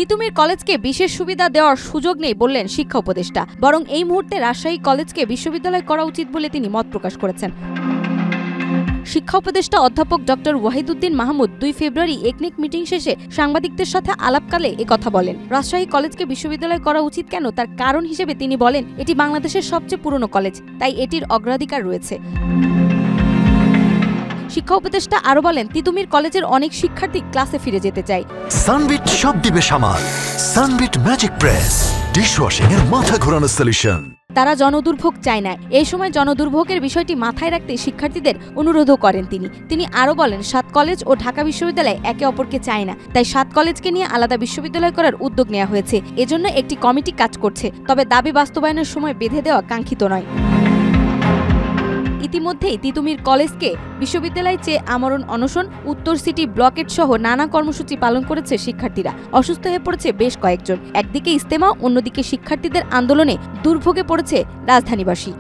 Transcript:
তিতুমির কলেজকে বিশেষ সুবিধা দেওয়ার সুযোগ নেই বললেন শিক্ষা উপদেষ্টা, বরং এই মুহূর্তে রাজশাহী কলেজকে বিশ্ববিদ্যালয় করা উচিত বলে তিনি মত প্রকাশ করেছেন। শিক্ষা উপদেষ্টা অধ্যাপক ডক্টর ওয়াহিদুদ্দিন মাহমুদ 2 ফেব্রুয়ারি একনিক মিটিং শেষে সাংবাদিকদের সাথে আলাপকালে একথা বলেন। রাজশাহী কলেজকে বিশ্ববিদ্যালয় করা উচিত কেন তার কারণ হিসেবে তিনি বলেন, এটি বাংলাদেশের সবচেয়ে পুরনো কলেজ, তাই এটির অগ্রাধিকার রয়েছে। শিক্ষা উপদেষ্টা আরো বলেন, তিতুমির কলেজের অনেক শিক্ষার্থী ক্লাসে ফিরে যেতে চায়। সানবিট সব দিবে সামাল। সানবিট ম্যাজিক প্রেস ডিশওয়াশিং এর মাথা ঘোরানো সলিউশন। তারা জনদুর্ভোগ চায় না। এই সময় জনদুর্ভোগের বিষয়টি মাথায় রাখতে শিক্ষার্থীদের অনুরোধও করেন তিনি আরো বলেন, 7 কলেজ ও ঢাকা বিশ্ববিদ্যালয় একে অপরকে চায় না, তাই 7 কলেজকে নিয়ে আলাদা বিশ্ববিদ্যালয় করার উদ্যোগ নেওয়া হয়েছে। এজন্য একটি কমিটি কাজ করছে, তবে দাবি বাস্তবায়নের সময় বেঁধে দেওয়া কাঙ্ক্ষিত নয়। ইতিমধ্যেই তিতুমির কলেজকে বিশ্ববিদ্যালয় চেয়ে আমরণ অনশন, উত্তর সিটি ব্লকেট সহ নানা কর্মসূচি পালন করেছে শিক্ষার্থীরা। অসুস্থ হয়ে পড়েছে বেশ কয়েকজন। একদিকে ইজতেমা, অন্যদিকে শিক্ষার্থীদের আন্দোলনে দুর্ভোগে পড়েছে রাজধানীবাসী।